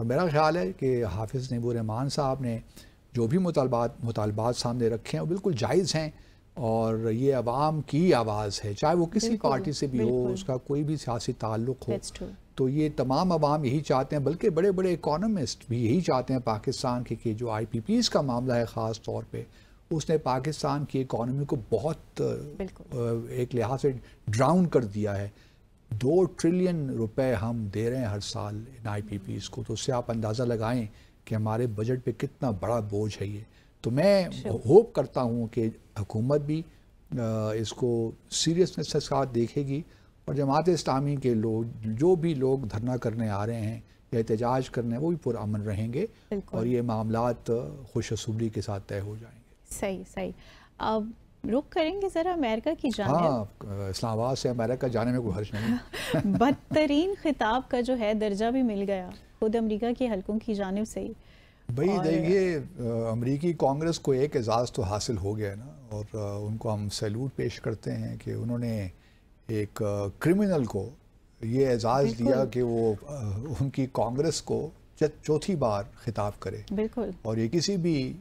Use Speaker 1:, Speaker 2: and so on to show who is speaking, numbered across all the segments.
Speaker 1: اور میرا خیال ہے کہ حافظ نبی الرحمان صاحب نے جو بھی مطالبات سامنے رکھے ہیں وہ بالکل جائز ہیں، اور یہ عوام کی آواز ہے، چاہے وہ کسی پارٹی سے بھی ہو، اس کا کوئی بھی سیاسی تعلق ہو، تو یہ تمام عوام یہی چاہتے ہیں، بلکہ بڑے بڑے اکانومسٹ بھی یہی چاہتے ہیں پاکستان کے، کہ جو IPPs کا معاملہ ہے خاص طور پہ، اس نے پاکستان کی اکانومی کو بہت ایک لحاظ سے ڈراؤن کر دیا ہے۔ 2 ٹریلین روپے ہم دے رہے ہیں ہر سال ان IPPs کو، تو اس سے آپ اندازہ لگائیں کہ ہمارے بجٹ پہ کتنا بڑا بوجھ ہے یہ۔ تو میں ہوپ کرتا ہوں کہ حکومت بھی اس کو سیریسنس کے ساتھ دیکھے گی، اور جماعت اسلامی کے لوگ، جو بھی لوگ دھرنا کرنے آ رہے ہیں یا احتجاج کرنے، وہ بھی پرامن رہیں گے، اور یہ معاملات خوش اسلوبی کے ساتھ طے ہو جائیں گے۔
Speaker 2: صحیح۔ اب رخ کریں گے ذرا امریکہ کی جانب۔
Speaker 1: ہاں، اسلام آباد سے امریکہ جانے میں کوئی حرج نہیں۔
Speaker 2: بدترین خطاب کا جو ہے درجہ بھی مل گیا خود امریکہ کے حلقوں کی جانب سے ہی۔
Speaker 1: بھئی دیکھیے، امریکی کانگریس کو ایک اعزاز تو حاصل ہو گیا نا، اور ان کو ہم سیلوٹ پیش کرتے ہیں کہ انہوں نے ایک کرمنل کو یہ اعزاز دیا کہ وہ ان کی کانگریس کو چوتھی بار خطاب کرے، اور یہ کسی بھی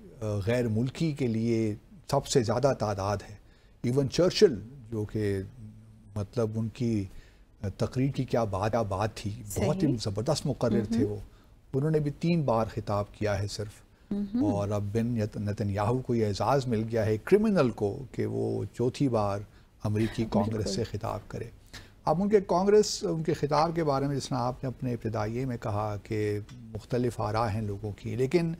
Speaker 1: غیر ملکی کے لیے سب سے زیادہ تعداد ہے۔ ایون چرچل، جو کہ مطلب ان کی تقریر کی کیا بات تھی، بہت ہی زبردست مقرر تھے وہ، انہوں نے بھی 3 بار خطاب کیا ہے صرف، اور اب بن نتنیاہو کو یہ اعزاز مل گیا ہے کرمنل کو کہ وہ چوتھی بار امریکی کانگریس سے خطاب کرے۔ اب ان کے خطاب کے بارے میں جس طرح آپ نے اپنے ابتدائیے میں کہا کہ مختلف آراء ہیں لوگوں کی، لیکن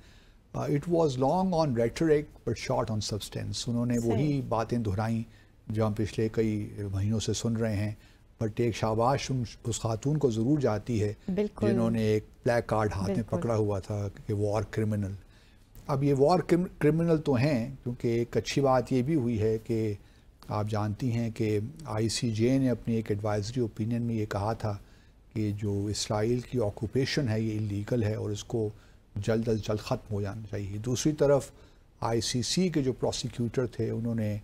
Speaker 1: it was long on rhetoric but short on substance. انہوں نے وہی باتیں دہرائیں جو ہم پچھلے کئی مہینوں سے سن رہے ہیں، بٹ ایک شاباش اس خاتون کو ضرور جاتی ہے جنہوں نے ایک بلیک کارڈ ہاتھ میں پکڑا ہوا تھا کہ وار کرمنل۔ اب یہ وار کرمنل تو ہیں، کیونکہ ایک اچھی بات یہ بھی ہوئی ہے کہ آپ جانتی ہیں کہ ICJ نے اپنی ایک ایڈوائزری اوپینین میں یہ کہا تھا کہ جو اسرائیل کی آکوپیشن ہے یہ اللیگل ہے، اور اس کو جلد از جلد ختم ہو جانا چاہیے۔ دوسری طرف ICC کے جو پروسیکیوٹر تھے، انہوں نے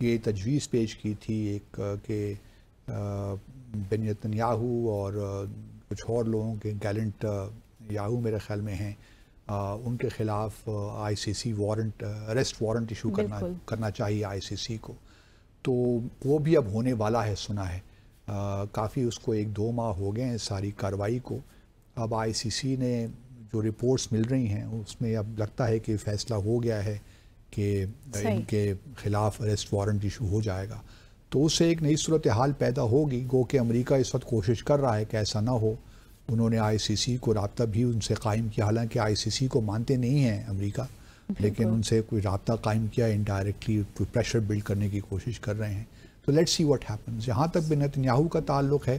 Speaker 1: یہ تجویز پیش کی تھی ایک کہ بن نتنیاہو اور کچھ اور لوگوں کے، گیلنٹ یاہو میرے خیال میں ہیں، ان کے خلاف ICC warrant, arrest warrant issue کرنا چاہیے ICC کو۔ تو وہ بھی اب ہونے والا ہے، سنا ہے کافی، اس کو 1-2 ماہ ہو گئے ہیں ساری کارروائی کو۔ اب ICC نے جو رپورٹس مل رہی ہیں اس میں اب لگتا ہے کہ فیصلہ ہو گیا ہے کہ ان کے خلاف اریسٹ وارنٹ ایشو ہو جائے گا، تو اس سے ایک نئی صورتحال پیدا ہوگی۔ گو کہ امریکہ اس وقت کوشش کر رہا ہے کہ ایسا نہ ہو، انہوں نے ICC کو رابطہ بھی ان سے قائم کیا، حالانکہ ICC کو مانتے نہیں ہیں امریکہ، لیکن ان سے کوئی رابطہ قائم کیا، انڈائریکٹلی کوئی پریشر بلڈ کرنے کی کوشش کر رہے ہیں۔ تو لیٹس سی واٹ ہیپنز۔ جہاں تک بن نتنیاہو کا تعلق ہے،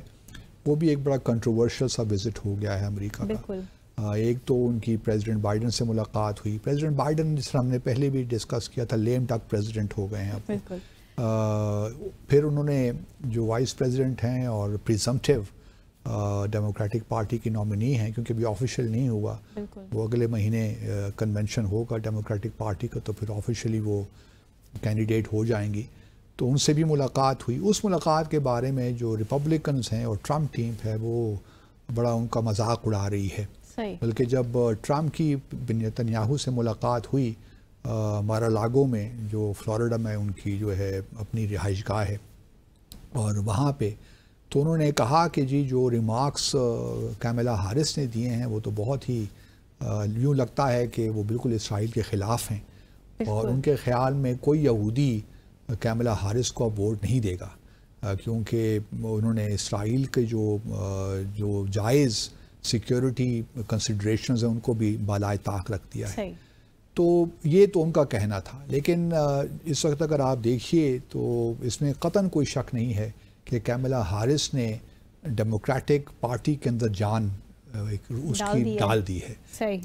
Speaker 1: وہ بھی ایک بڑا کنٹروورشل سا وزٹ ہو گیا ہے امریکہ کا۔ ایک تو ان کی پریزیڈنٹ بائیڈن سے ملاقات ہوئی۔ پریزیڈنٹ بائیڈن، جس طرح ہم نے پہلے بھی ڈسکس کیا تھا، لیم ڈک پریزیڈنٹ ہو گئے ہیں اب۔ پھر انہوں نے جو وائس پریزیڈنٹ ہیں اور پریزمپٹیو ڈیموکریٹک پارٹی کی نامنی ہیں، کیونکہ ابھی آفیشیل نہیں ہوا، وہ اگلے مہینے کنونشن ہوگا ڈیموکریٹک پارٹی کا، تو پھر آفیشیلی وہ کینڈیڈیٹ ہو جائیں گی، تو ان سے بھی ملاقات ہوئی۔ اس ملاقات کے بارے میں جو ریپبلکنز ہیں اور ٹرمپ ٹیم ہے، وہ بڑا ان کا مذاق اڑا رہی ہے، بلکہ جب ٹرمپ کی بن نتنیاہو سے ملاقات ہوئی مارالاگو میں، جو فلوریڈا میں ان کی جو ہے اپنی رہائش گاہ ہے، اور وہاں پہ تو انہوں نے کہا کہ جی جو ریمارکس کیملا ہیرس نے دیے ہیں وہ تو بہت ہی یوں لگتا ہے کہ وہ بالکل اسرائیل کے خلاف ہیں، اور ان کے خیال میں کوئی یہودی کیملا ہیرس کو اب ووٹ نہیں دے گا، کیونکہ انہوں نے اسرائیل کے جو جائز سیکیورٹی کنسیڈریشنز ہیں ان کو بھی بالائے طاق رکھ دیا ہے۔ تو یہ تو ان کا کہنا تھا، لیکن اس وقت اگر آپ دیکھیے تو اس میں قطعاً کوئی شک نہیں ہے کہ کیملا ہیرس نے ڈیموکریٹک پارٹی کے اندر جان اس کی ڈال دی ہے،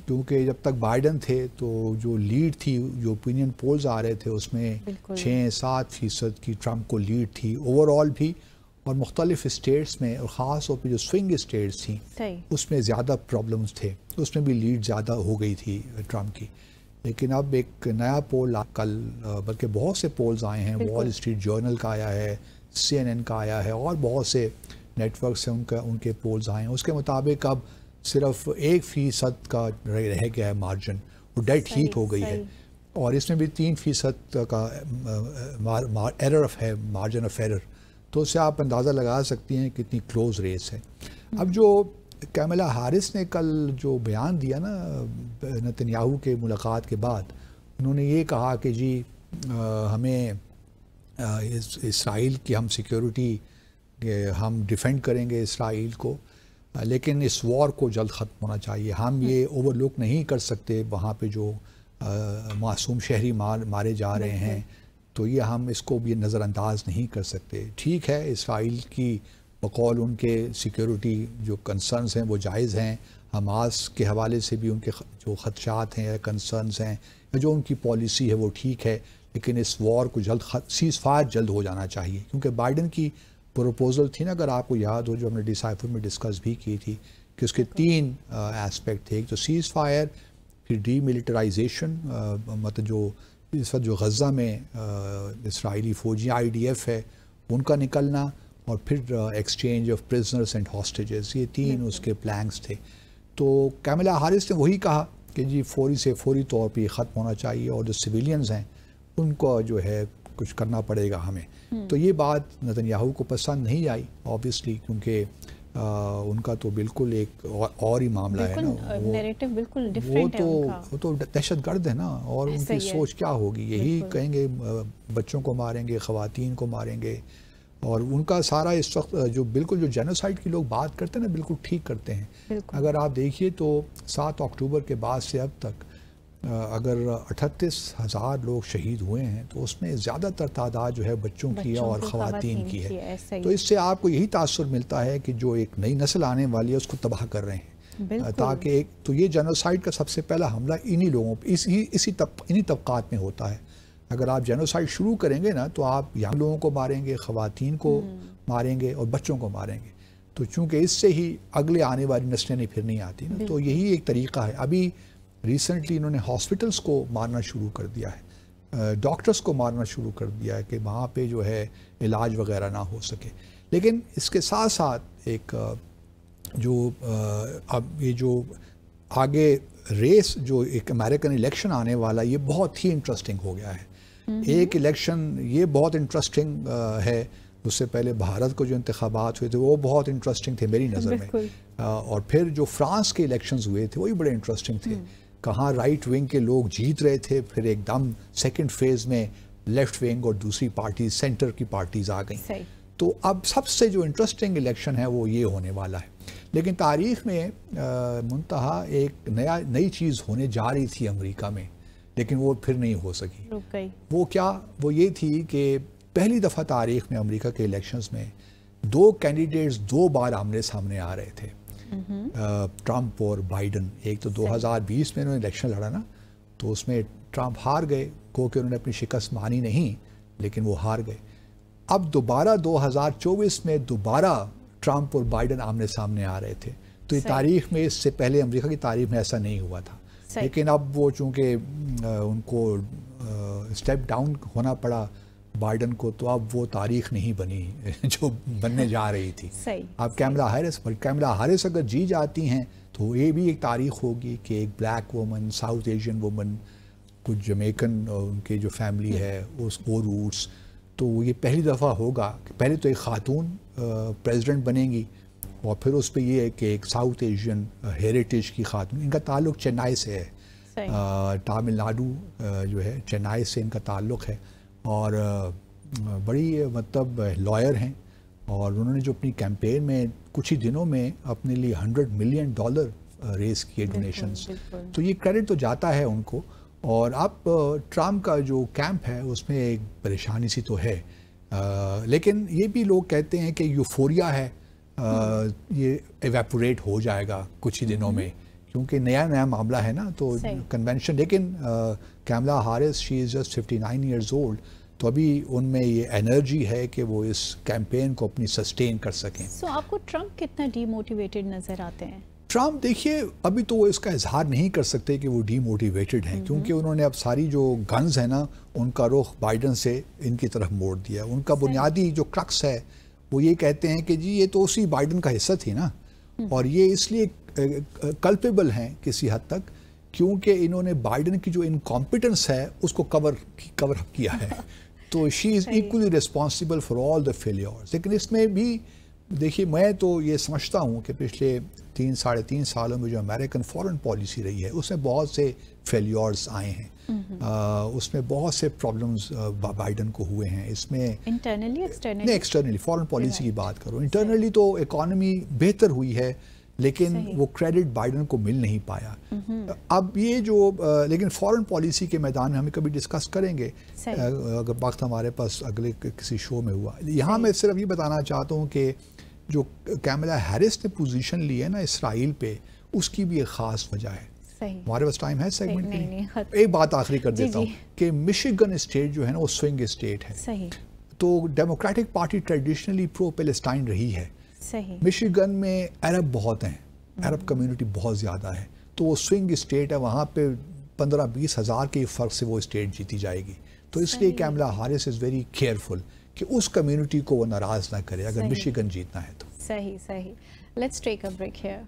Speaker 1: کیونکہ جب تک بائیڈن تھے تو جو لیڈ تھی، جو اوپینین پولز آ رہے تھے، اس میں 6-7% کی ٹرمپ کو لیڈ تھی اوور آل بھی، اور مختلف اسٹیٹس میں، اور خاص طور پہ جو سوئنگ اسٹیٹس تھیں اس میں زیادہ پرابلمز تھے، اس میں بھی لیڈ زیادہ ہو گئی تھی ٹرمپ کی۔ لیکن اب ایک نیا پول کل، بلکہ بہت سے پولز آئے ہیں، وال اسٹریٹ جرنل کا آیا ہے، CNN کا آیا ہے، اور بہت سے نیٹ ورک سے ان کے پولز آئے ہیں، اس کے مطابق اب صرف 1% کا رہ گیا ہے مارجن، وہ ڈیٹ ہیٹ ہو گئی ہے، اور اس میں بھی 3% کا ایرر ہے، مارجن آف ایرر، تو اس سے آپ اندازہ لگا سکتی ہیں کتنی کلوز ریس ہے۔ اب جو کیملا ہیرس نے کل جو بیان دیا نا نتن یاہو کے ملاقات کے بعد، انہوں نے یہ کہا کہ جی ہمیں اسرائیل کی ہم سیکیورٹی ہم ڈیفینڈ کریں گے اسرائیل کو، لیکن اس وار کو جلد ختم ہونا چاہیے، ہم یہ اوور لک نہیں کر سکتے وہاں پہ جو معصوم شہری مارے جا رہے ہیں، تو یہ ہم اس کو بھی نظر انداز نہیں کر سکتے۔ ٹھیک ہے، اسرائیل کی بقول ان کے سیکیورٹی جو کنسرنز ہیں وہ جائز ہیں، حماس کے حوالے سے بھی ان کے جو خدشات ہیں یا کنسرنز ہیں یا جو ان کی پالیسی ہے وہ ٹھیک ہے، لیکن اس وار کو جلد سیز فائر جلد ہو جانا چاہیے، کیونکہ بائیڈن کی پروپوزل تھی نا، اگر آپ کو یاد ہو، جو ہم نے ڈیسائفر میں ڈسکس بھی کی تھی، کہ اس کے 3 ایسپیکٹ تھے، ایک تو سیز فائر، پھر ڈی ملٹرائزیشن، مطلب جو اس وقت جو غزہ میں اسرائیلی فوجی IDF ہے ان کا نکلنا، اور پھر exchange of prisoners and hostages, یہ 3 اس کے پلانس تھے۔ تو کیملا ہیرس نے وہی کہا کہ جی فوری طور پہ ختم ہونا چاہیے، اور جو سویلینز ہیں ان کو جو ہے کچھ کرنا پڑے گا ہمیں۔ تو یہ بات نتن یاہو کو پسند نہیں آئی آبویسلی، کیونکہ ان کا تو بالکل ایک اور ہی معاملہ ہے نا، وہ تو دہشت گرد ہے نا، اور ان کی سوچ کیا ہوگی، یہی کہیں گے بچوں کو ماریں گے، خواتین کو ماریں گے، اور ان کا سارا اس وقت جو بالکل جو جینوسائڈ کی لوگ بات کرتے ہیں نا، بالکل ٹھیک کرتے ہیں۔ اگر آپ دیکھیے تو 7 اکتوبر کے بعد سے اب تک اگر 38,000 لوگ شہید ہوئے ہیں، تو اس میں زیادہ تر تعداد جو ہے بچوں کی اور خواتین کی ہے، تو اس سے آپ کو یہی تاثر ملتا ہے کہ جو ایک نئی نسل آنے والی ہے اس کو تباہ کر رہے ہیں، تاکہ تو یہ جینوسائڈ کا سب سے پہلا حملہ انہی لوگوں پہ، انہی طبقات میں ہوتا ہے۔ اگر آپ جینوسائڈ شروع کریں گے نا، تو آپ ینگ لوگوں کو ماریں گے، خواتین کو ماریں گے اور بچوں کو ماریں گے، تو چونکہ اس سے ہی اگلے آنے والی نسلیں پھر نہیں آتی نا، تو یہی ایک طریقہ ہے۔ ابھی ریسنٹلی انہوں نے ہاسپٹلس کو مارنا شروع کر دیا ہے، ڈاکٹرز کو مارنا شروع کر دیا ہے کہ وہاں پہ جو ہے علاج وغیرہ نہ ہو سکے۔ لیکن اس کے ساتھ ساتھ ایک جو اب یہ جو آگے ریس جو ایک امریکن الیکشن آنے والا، یہ بہت ہی انٹرسٹنگ ہو گیا ہے۔ ایک الیکشن یہ بہت انٹرسٹنگ ہے، اس سے پہلے بھارت کو جو انتخابات ہوئے تھے وہ بہت انٹرسٹنگ تھے میری نظر میں، اور پھر جو فرانس کے الیکشنز ہوئے تھے وہی بڑے انٹرسٹنگ تھے، کہاں رائٹ ونگ کے لوگ جیت رہے تھے، پھر ایک دم سیکنڈ فیز میں لیفٹ ونگ اور دوسری پارٹی سینٹر کی پارٹیز آ گئیں۔ تو اب سب سے جو انٹرسٹنگ الیکشن ہے وہ یہ ہونے والا ہے۔ لیکن تاریخ میں منتہا ایک نئی چیز ہونے جا رہی تھی امریکہ میں، لیکن وہ پھر نہیں ہو سکی۔ وہ کیا؟ وہ یہ تھی کہ پہلی دفعہ تاریخ میں امریکہ کے الیکشنز میں 2 کینڈیڈیٹس 2 بار آمنے سامنے آ رہے تھے، ٹرمپ اور بائیڈن۔ ایک تو 2020 میں انہوں نے الیکشن لڑا نا، تو اس میں ٹرمپ ہار گئے، کہ انہوں نے اپنی شکست مانی نہیں، لیکن وہ ہار گئے۔ اب دوبارہ 2024 میں دوبارہ ٹرمپ اور بائیڈن آمنے سامنے آ رہے تھے، تو یہ تاریخ میں اس سے پہلے امریکہ کی تاریخ میں ایسا نہیں ہوا تھا۔ لیکن اب وہ چونکہ ان کو اسٹیپ ڈاؤن ہونا پڑا بائیڈن کو، تو اب وہ تاریخ نہیں بنی جو بننے جا رہی تھی۔ اب کیملا ہیرس اگر جی جاتی ہیں تو یہ بھی ایک تاریخ ہوگی کہ ایک black woman, South Asian woman, کچھ جمیکن ان کے جو فیملی ہے وہ روٹس، تو یہ پہلی دفعہ ہوگا کہ پہلے تو ایک خاتون پریزیڈنٹ بنیں گی، اور پھر اس پہ یہ ہے کہ ایک ساؤتھ ایشین ہیریٹیج کی خاتون۔ ان کا تعلق چنئی سے ہے، تامل ناڈو جو ہے چنئی سے ان کا تعلق ہے، اور بڑی مطلب لائر ہیں، اور انہوں نے جو اپنی کیمپین میں کچھ ہی دنوں میں اپنے لیے $100 ملین ریز کیے ڈونیشنز، تو یہ کریڈٹ تو جاتا ہے ان کو۔ اور اب ٹرمپ کا جو کیمپ ہے اس میں ایک پریشانی سی تو ہے، لیکن یہ بھی لوگ کہتے ہیں کہ یوفوریا ہے، یہ ایویپوریٹ ہو جائے گا کچھ ہی دنوں میں، کیونکہ نیا معاملہ ہے نا، تو کنونشن۔ لیکن Kamala Harris she is just 59 years old, تو ابھی ان میں یہ انرجی ہے کہ وہ اس کیمپین کو اپنی سسٹین کر سکیں۔
Speaker 2: سو آپ کو ٹرمپ کتنا ڈی موٹیویٹڈ نظر آتے ہیں؟
Speaker 1: ٹرمپ دیکھیے ابھی تو وہ اس کا اظہار نہیں کر سکتے کہ وہ ڈی موٹیویٹڈ ہیں، کیونکہ انہوں نے اب ساری جو گنز ہیں نا ان کا رخ بائیڈن سے ان کی طرف موڑ دیا۔ ان کا بنیادی جو کرکس ہے وہ یہ کہتے ہیں کہ جی یہ تو اسی بائیڈن کا حصہ تھی نا، اور یہ اس لیے کلپیبل ہیں کسی حد تک کیونکہ انہوں نے بائیڈن کی جو انکمپیٹنس ہے اس کو کور اپ کیا ہے. تو she is equally responsible for all the failures. لیکن اس میں بھی دیکھیے میں تو یہ سمجھتا ہوں کہ پچھلے 3-3.5 سالوں میں جو امریکن فارن پالیسی رہی ہے اس میں بہت سے فیلیورز آئے ہیں. اس میں بہت سے پرابلمز بائیڈن کو ہوئے ہیں. اس میں ایکسٹرنلی فارن پالیسی کی بات کرو, انٹرنلی تو اکانومی بہتر ہوئی ہے لیکن وہ کریڈٹ بائیڈن کو مل نہیں پایا. اب یہ جو لیکن فارن پالیسی کے میدان میں ہمیں کبھی ڈسکس کریں گے اگر وقت ہمارے پاس اگلے کسی شو میں ہوا. یہاں میں صرف یہ بتانا چاہتا ہوں کہ جو کیملا ہیرس نے پوزیشن لی ہے نا اسرائیل پہ, اس کی بھی ایک خاص وجہ ہے. ہمارے پاس ٹائم ہے سیگمنٹ کے لیے؟ ایک بات آخری کر دیتا ہوں کہ مشیگن اسٹیٹ جو ہے نا وہ سوئنگ اسٹیٹ ہے. تو ڈیموکریٹک پارٹی ٹریڈیشنلی پرو پیلسٹائن رہی ہے. مشیگن میں عرب بہت ہیں, عرب کمیونٹی بہت زیادہ ہے, تو وہ سوئنگ اسٹیٹ ہے, وہاں پہ 15-20 ہزار کے فرق سے وہ اسٹیٹ جیتی جائے گی. تو اس لیے کیملا ہیرس از ویری کیئرفل کہ اس کمیونٹی کو وہ ناراض نہ کرے اگر مشیگن جیتنا ہے تو.
Speaker 2: صحیح. Let's take a break hair.